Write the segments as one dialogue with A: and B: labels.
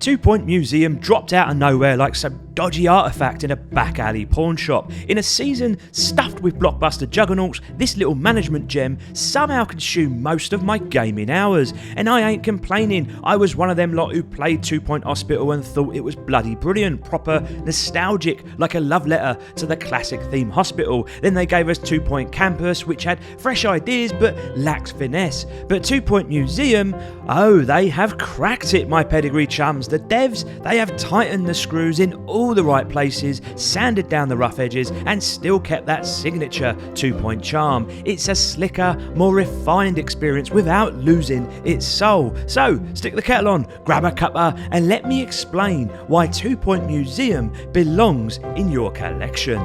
A: 2 Point Museum dropped out of nowhere like some dodgy artefact in a back alley pawn shop. In a season stuffed with blockbuster juggernauts, this little management gem somehow consumed most of my gaming hours. And I ain't complaining, I was one of them lot who played 2 Point Hospital and thought it was bloody brilliant, proper nostalgic, like a love letter to the classic theme hospital. Then they gave us 2 Point Campus, which had fresh ideas but lacked finesse. But 2 Point Museum, oh, they have cracked it, my pedigree chums. The devs, they have tightened the screws in all the right places, sanded down the rough edges, and still kept that signature 2 Point charm. It's a slicker, more refined experience without losing its soul. So, stick the kettle on, grab a cuppa, and let me explain why 2 Point Museum belongs in your collection.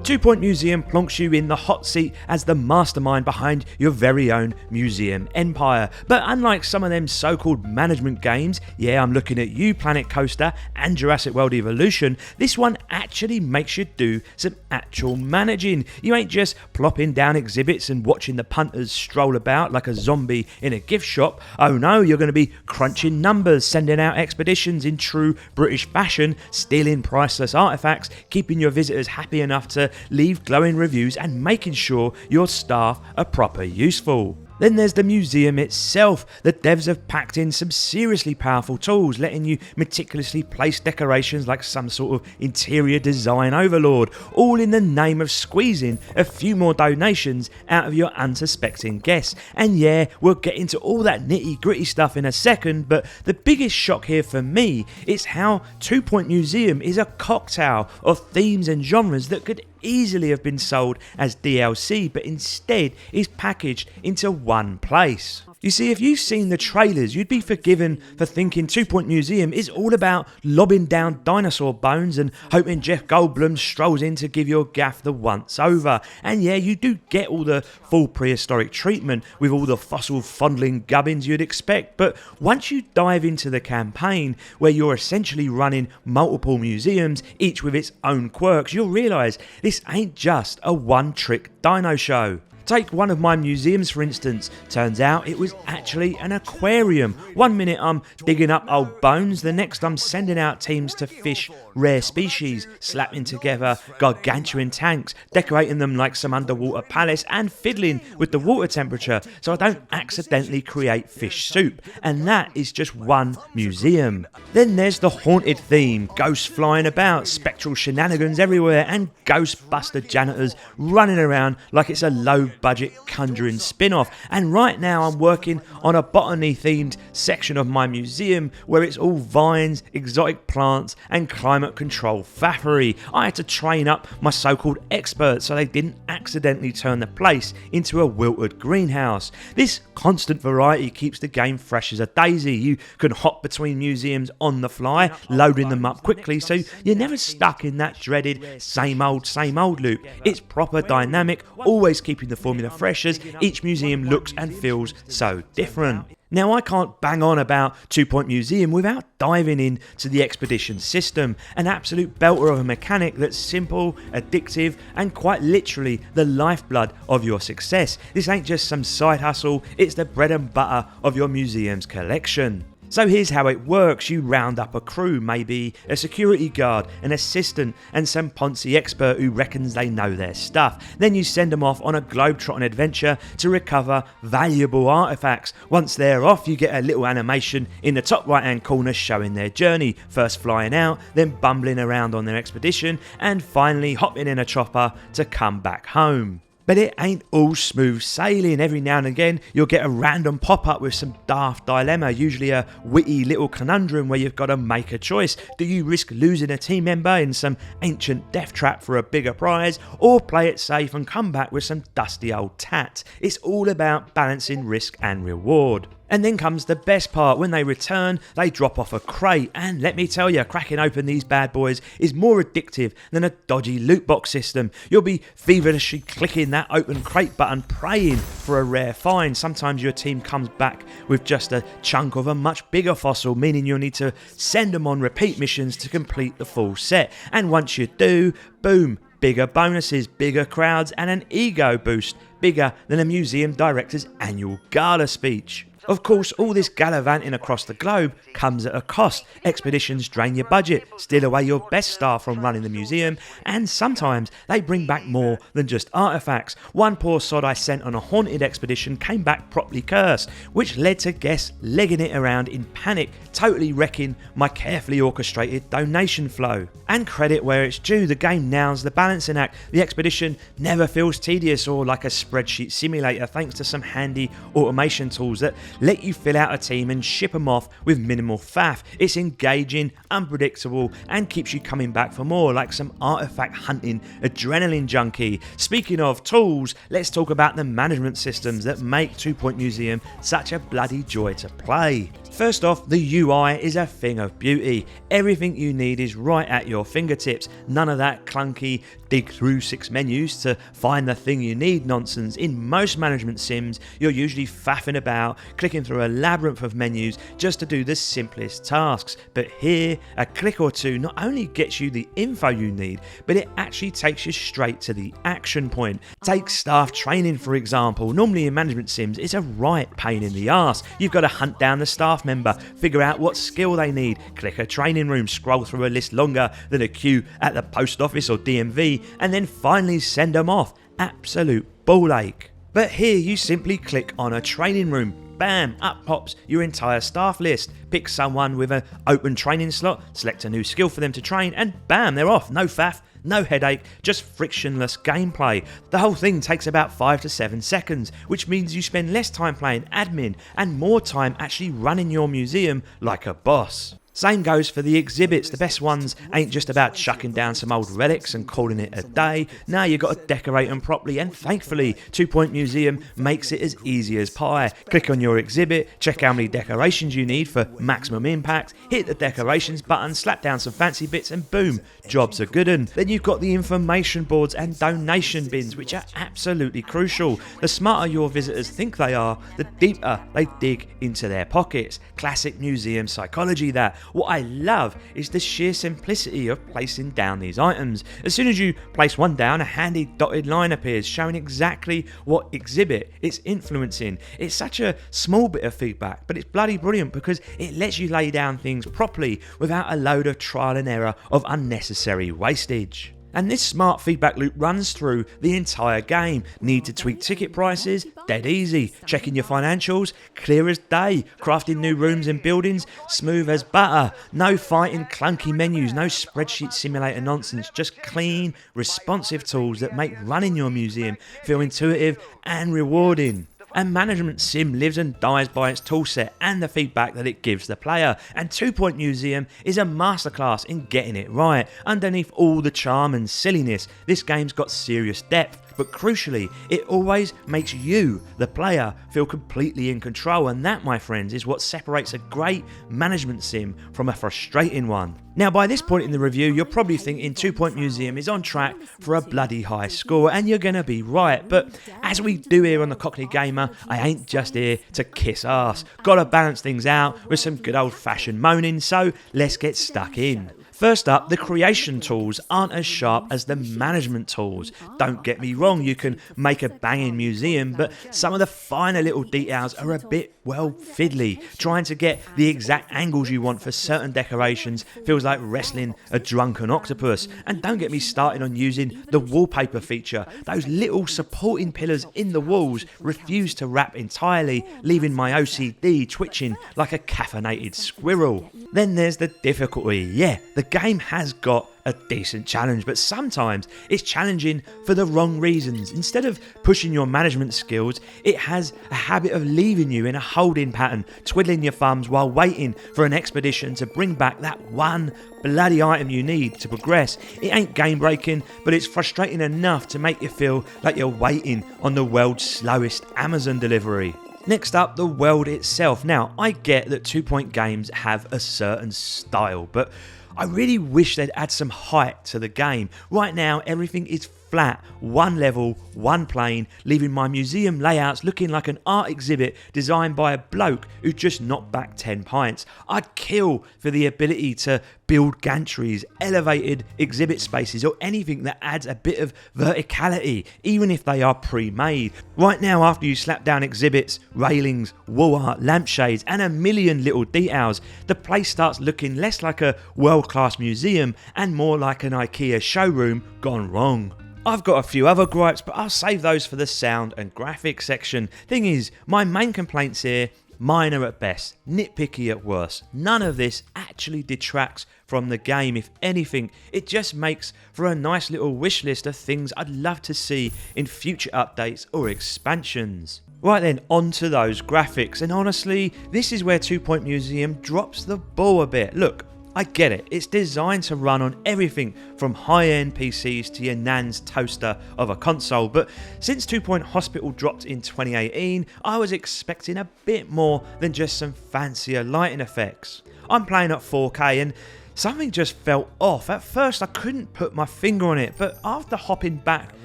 A: 2 Point Museum plonks you in the hot seat as the mastermind behind your very own museum empire. But unlike some of them so-called management games, yeah, I'm looking at you Planet Coaster and Jurassic World Evolution, this one actually makes you do some actual managing. You ain't just plopping down exhibits and watching the punters stroll about like a zombie in a gift shop. Oh no, you're going to be crunching numbers, sending out expeditions in true British fashion, stealing priceless artefacts, keeping your visitors happy enough to leave glowing reviews, and making sure your staff are proper useful. Then there's the museum itself. The devs have packed in some seriously powerful tools, letting you meticulously place decorations like some sort of interior design overlord, all in the name of squeezing a few more donations out of your unsuspecting guests. And yeah, we'll get into all that nitty gritty stuff in a second, but the biggest shock here for me is how 2 Point Museum is a cocktail of themes and genres that could easily have been sold as DLC, but instead is packaged into one place. You see, if you've seen the trailers, you'd be forgiven for thinking 2 Point Museum is all about lobbing down dinosaur bones and hoping Jeff Goldblum strolls in to give your gaff the once over. And yeah, you do get all the full prehistoric treatment with all the fossil fondling gubbins you'd expect, but once you dive into the campaign, where you're essentially running multiple museums, each with its own quirks, you'll realise this ain't just a one-trick dino show. Take one of my museums for instance. Turns out it was actually an aquarium. One minute I'm digging up old bones, the next I'm sending out teams to fish rare species, slapping together gargantuan tanks, decorating them like some underwater palace, and fiddling with the water temperature so I don't accidentally create fish soup. And that is just one museum. Then there's the haunted theme, ghosts flying about, spectral shenanigans everywhere, and Ghostbuster janitors running around like it's a low budget conjuring spin-off. And right now I'm working on a botany themed section of my museum where it's all vines, exotic plants, and climate control faffery. I had to train up my so-called experts so they didn't accidentally turn the place into a wilted greenhouse. This constant variety keeps the game fresh as a daisy. You can hop between museums on the fly, loading them up quickly, so you're never stuck in that dreaded same old loop. It's proper dynamic, always keeping the formula fresh as each museum looks and feels so different. Now, I can't bang on about 2 Point Museum without diving into the expedition system, an absolute belter of a mechanic that's simple, addictive, and quite literally the lifeblood of your success. This ain't just some side hustle, it's the bread and butter of your museum's collection. So here's how it works. You round up a crew, maybe a security guard, an assistant, and some Ponzi expert who reckons they know their stuff. Then you send them off on a globetrotting adventure to recover valuable artifacts. Once they're off, you get a little animation in the top right hand corner showing their journey, first flying out, then bumbling around on their expedition, and finally hopping in a chopper to come back home. But it ain't all smooth sailing. Every now and again you'll get a random pop-up with some daft dilemma, usually a witty little conundrum where you've got to make a choice. Do you risk losing a team member in some ancient death trap for a bigger prize, or play it safe and come back with some dusty old tat? It's all about balancing risk and reward. And then comes the best part. When they return, they drop off a crate, and let me tell you, cracking open these bad boys is more addictive than a dodgy loot box system. You'll be feverishly clicking that open crate button, praying for a rare find. Sometimes your team comes back with just a chunk of a much bigger fossil, meaning you'll need to send them on repeat missions to complete the full set. And once you do, boom, bigger bonuses, bigger crowds, and an ego boost, bigger than a museum director's annual gala speech. Of course, all this gallivanting across the globe comes at a cost. Expeditions drain your budget, steal away your best staff from running the museum, and sometimes they bring back more than just artefacts. One poor sod I sent on a haunted expedition came back properly cursed, which led to guests legging it around in panic, totally wrecking my carefully orchestrated donation flow. And credit where it's due, the game nails the balancing act. The expedition never feels tedious or like a spreadsheet simulator thanks to some handy automation tools that let you fill out a team and ship them off with minimal faff. It's engaging, unpredictable, and keeps you coming back for more, like some artifact hunting adrenaline junkie. Speaking of tools, let's talk about the management systems that make 2 Point Museum such a bloody joy to play. First off, the UI is a thing of beauty. Everything you need is right at your fingertips. None of that clunky dig through 6 menus to find the thing you need nonsense. In most management sims, you're usually faffing about, clicking through a labyrinth of menus just to do the simplest tasks. But here, a click or two not only gets you the info you need, but it actually takes you straight to the action point. Take staff training, for example. Normally in management sims, it's a right pain in the arse. You've got to hunt down the staff member, figure out what skill they need, click a training room, scroll through a list longer than a queue at the post office or DMV, and then finally send them off. Absolute ball ache. But here you simply click on a training room. Bam, up pops your entire staff list. Pick someone with an open training slot, select a new skill for them to train, and bam, they're off. No faff, no headache, just frictionless gameplay. The whole thing takes about 5 to 7 seconds, which means you spend less time playing admin and more time actually running your museum like a boss. Same goes for the exhibits. The best ones ain't just about chucking down some old relics and calling it a day. Now you've got to decorate them properly, and thankfully 2 Point Museum makes it as easy as pie. Click on your exhibit, check how many decorations you need for maximum impact, hit the decorations button, slap down some fancy bits, and boom, jobs are good. And then you've got the information boards and donation bins, which are absolutely crucial. The smarter your visitors think they are, the deeper they dig into their pockets. Classic museum psychology that. What I love is the sheer simplicity of placing down these items. As soon as you place one down, a handy dotted line appears showing exactly what exhibit it's influencing. It's such a small bit of feedback, but it's bloody brilliant because it lets you lay down things properly without a load of trial and error of unnecessary wastage. And this smart feedback loop runs through the entire game. Need to tweak ticket prices? Dead easy. Checking your financials? Clear as day. Crafting new rooms and buildings? Smooth as butter. No fighting clunky menus, no spreadsheet simulator nonsense, just clean, responsive tools that make running your museum feel intuitive and rewarding. And management sim lives and dies by its toolset and the feedback that it gives the player. And 2 Point Museum is a masterclass in getting it right. Underneath all the charm and silliness, this game's got serious depth. But crucially, it always makes you, the player, feel completely in control, and that, my friends, is what separates a great management sim from a frustrating one. Now, by this point in the review, you're probably thinking 2 Point Museum is on track for a bloody high score, and you're going to be right. But as we do here on the Cockney Gamer, I ain't just here to kiss ass. Gotta balance things out with some good old-fashioned moaning, so let's get stuck in. First up, the creation tools aren't as sharp as the management tools. Don't get me wrong, you can make a banging museum, but some of the finer little details are a bit, well, fiddly. Trying to get the exact angles you want for certain decorations feels like wrestling a drunken octopus. And don't get me started on using the wallpaper feature. Those little supporting pillars in the walls refuse to wrap entirely, leaving my OCD twitching like a caffeinated squirrel. Then there's the difficulty. Yeah, the game has got a decent challenge, but sometimes it's challenging for the wrong reasons. Instead of pushing your management skills, it has a habit of leaving you in a holding pattern, twiddling your thumbs while waiting for an expedition to bring back that one bloody item you need to progress. It ain't game breaking, but it's frustrating enough to make you feel like you're waiting on the world's slowest Amazon delivery. Next up, the world itself. Now, I get that 2 Point games have a certain style, but I really wish they'd add some height to the game. Right now, everything is flat, one level, one plane, leaving my museum layouts looking like an art exhibit designed by a bloke who just knocked back 10 pints. I'd kill for the ability to build gantries, elevated exhibit spaces, or anything that adds a bit of verticality, even if they are pre-made. Right now, after you slap down exhibits, railings, wall art, lampshades, and a million little details, the place starts looking less like a world-class museum and more like an IKEA showroom gone wrong. I've got a few other gripes, but I'll save those for the sound and graphics section. Thing is, my main complaints here, minor at best, nitpicky at worst. None of this actually detracts from the game. If anything, it just makes for a nice little wish list of things I'd love to see in future updates or expansions. Right then, on to those graphics, and honestly, this is where 2 Point Museum drops the ball a bit. Look, I get it, it's designed to run on everything from high-end PCs to your nan's toaster of a console, but since 2 Point Hospital dropped in 2018, I was expecting a bit more than just some fancier lighting effects. I'm playing at 4K and something just felt off. At first I couldn't put my finger on it, but after hopping back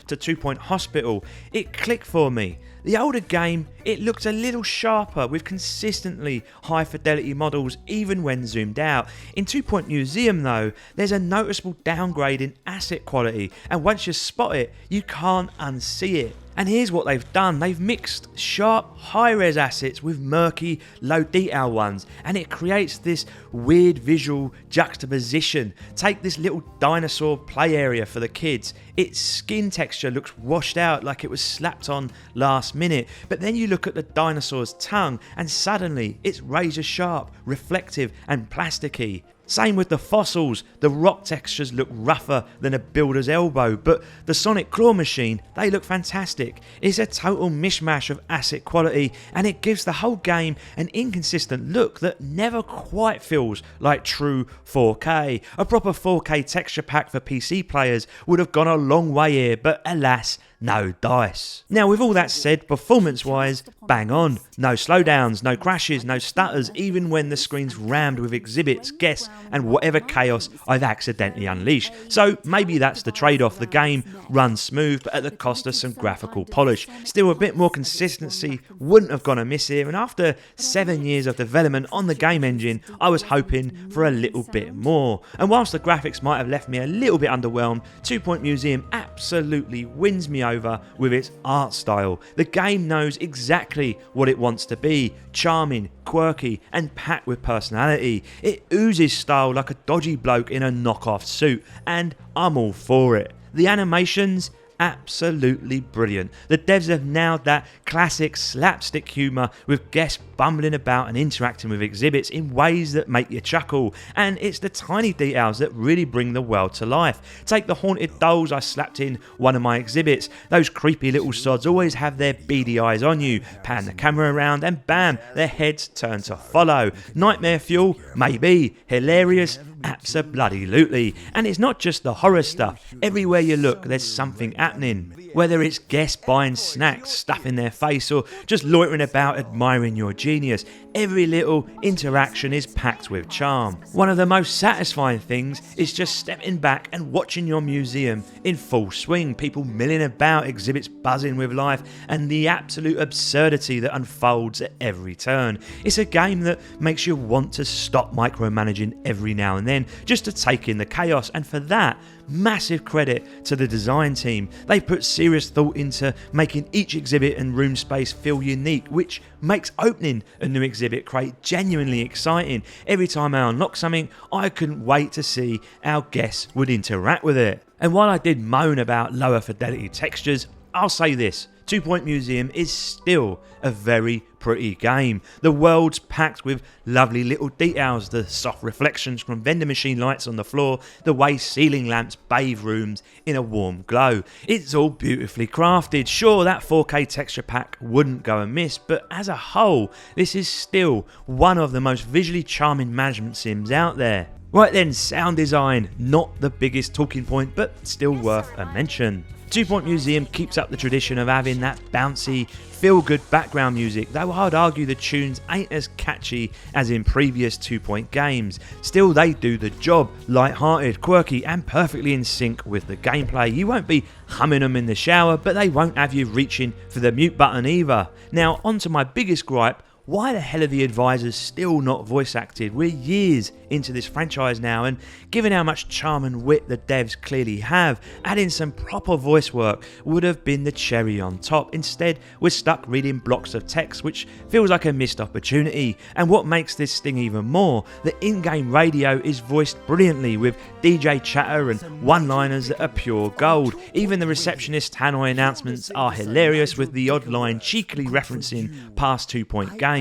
A: to 2 Point Hospital, it clicked for me. The older game, it looked a little sharper with consistently high fidelity models even when zoomed out. In 2 Point Museum though, there's a noticeable downgrade in asset quality, and once you spot it, you can't unsee it. And here's what they've done, they've mixed sharp high-res assets with murky low detail ones, and it creates this weird visual juxtaposition. Take this little dinosaur play area for the kids. Its skin texture looks washed out like it was slapped on last minute, but then you look at the dinosaur's tongue and suddenly it's razor sharp, reflective and plasticky. Same with the fossils, the rock textures look rougher than a builder's elbow, but the sonic claw machine, they look fantastic. It's a total mishmash of asset quality, and it gives the whole game an inconsistent look that never quite feels like true 4K. A proper 4K texture pack for PC players would have gone a long way here, but alas, no dice. Now with all that said, performance wise, bang on. No slowdowns, no crashes, no stutters, even when the screen's rammed with exhibits, guests and whatever chaos I've accidentally unleashed. So maybe that's the trade-off. The game runs smooth but at the cost of some graphical polish. Still, a bit more consistency wouldn't have gone amiss here, and after 7 years of development on the game engine, I was hoping for a little bit more. And whilst the graphics might have left me a little bit underwhelmed, 2 Point Museum absolutely wins me over with its art style. The game knows exactly what it wants to be, charming, quirky and packed with personality. It oozes style like a dodgy bloke in a knockoff suit, and I'm all for it. The animations, absolutely brilliant. The devs have nailed that classic slapstick humour with guests bumbling about and interacting with exhibits in ways that make you chuckle, and it's the tiny details that really bring the world to life. Take the haunted dolls I slapped in one of my exhibits. Those creepy little sods always have their beady eyes on you. Pan the camera around and bam, their heads turn to follow. Nightmare fuel? Maybe. Hilarious? Abso-bloody-lutely. And it's not just the horror stuff. Everywhere you look, there's something happening. Whether it's guests buying snacks, stuffing their face, or just loitering about admiring your genius, every little interaction is packed with charm. One of the most satisfying things is just stepping back and watching your museum in full swing, people milling about, exhibits buzzing with life, and the absolute absurdity that unfolds at every turn. It's a game that makes you want to stop micromanaging every now and then, just to take in the chaos, and for that, massive credit to the design team. They put serious thought into making each exhibit and room space feel unique, which makes opening a new exhibit crate genuinely exciting. Every time I unlock something, I couldn't wait to see how guests would interact with it. And while I did moan about lower fidelity textures, I'll say this, 2 Point Museum is still a very pretty game. The world's packed with lovely little details, the soft reflections from vending machine lights on the floor, the way ceiling lamps bathe rooms in a warm glow. It's all beautifully crafted. Sure, that 4K texture pack wouldn't go amiss, but as a whole, this is still one of the most visually charming management sims out there. Right then, sound design, not the biggest talking point, but still worth a mention. 2 Point Museum keeps up the tradition of having that bouncy, feel-good background music, though I'd argue the tunes ain't as catchy as in previous 2 Point games. Still, they do the job, light-hearted, quirky and perfectly in sync with the gameplay. You won't be humming them in the shower, but they won't have you reaching for the mute button either. Now, on to my biggest gripe. Why the hell are the advisors still not voice acted? We're years into this franchise now, and given how much charm and wit the devs clearly have, adding some proper voice work would have been the cherry on top. Instead, we're stuck reading blocks of text, which feels like a missed opportunity. And what makes this sting even more, the in-game radio is voiced brilliantly with DJ chatter and one-liners that are pure gold. Even the receptionist Hanoi announcements are hilarious, with the odd line cheekily referencing past 2 Point games.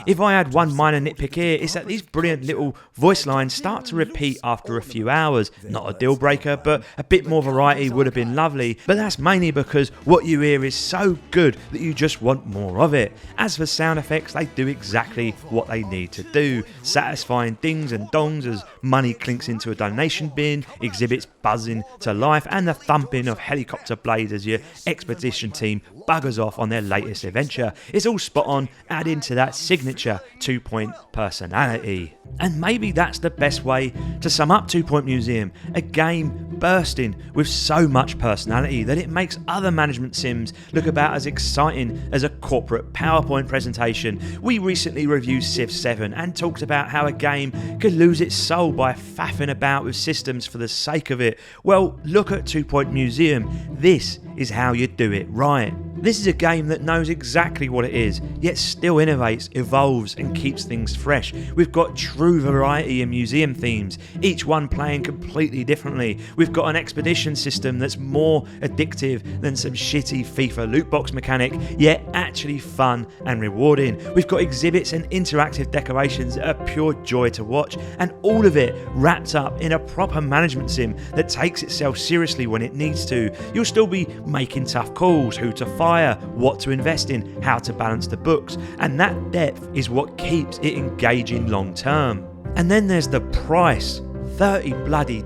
A: If I had one minor nitpick here, it's that these brilliant little voice lines start to repeat after a few hours. Not a deal breaker, but a bit more variety would have been lovely. But that's mainly because what you hear is so good that you just want more of it. As for sound effects, they do exactly what they need to do, satisfying dings and dongs as money clinks into a donation bin, exhibits buzzing to life, and the thumping of helicopter blades as your expedition team buggers off on their latest adventure. It's all spot on, adding to that signature 2 Point personality. And maybe that's the best way to sum up 2 Point Museum, a game bursting with so much personality that it makes other management sims look about as exciting as a corporate PowerPoint presentation. We recently reviewed Civ 7 and talked about how a game could lose its soul by faffing about with systems for the sake of it. Well, look at 2 Point Museum. This is how you do it right. This is a game that knows exactly what it is, yet still innovates, evolves and keeps things fresh. We've got true variety in museum themes, each one playing completely differently. We've got an expedition system that's more addictive than some shitty FIFA loot box mechanic, yet actually fun and rewarding. We've got exhibits and interactive decorations that are pure joy to watch, and all of it wrapped up in a proper management sim that takes itself seriously when it needs to. You'll still be making tough calls, who to fire, what to invest in, how to balance the books, and that depth is what keeps it engaging long term. And then there's the price. $30 bloody.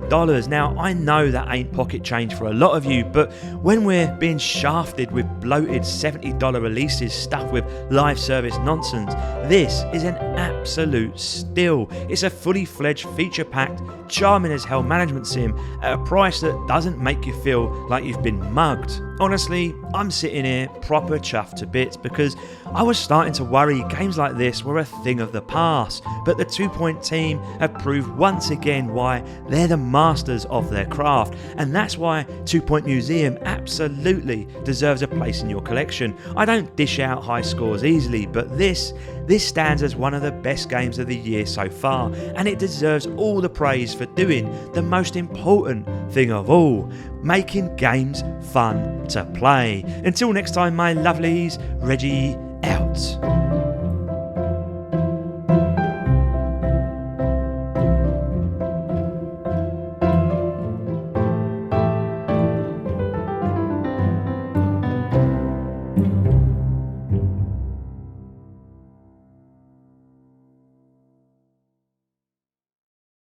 A: Now, I know that ain't pocket change for a lot of you, but when we're being shafted with bloated $70 releases stuffed with live service nonsense, this is an absolute steal. It's a fully fledged, feature-packed, charming as hell management sim at a price that doesn't make you feel like you've been mugged. Honestly, I'm sitting here proper chuffed to bits because I was starting to worry games like this were a thing of the past, but the 2 Point team have proved once again why they're the masters of their craft, and that's why 2 Point Museum absolutely deserves a place in your collection. I don't dish out high scores easily, but this stands as one of the best games of the year so far, and it deserves all the praise for doing the most important thing of all, making games fun to play. Until next time, my lovelies, Reggie out.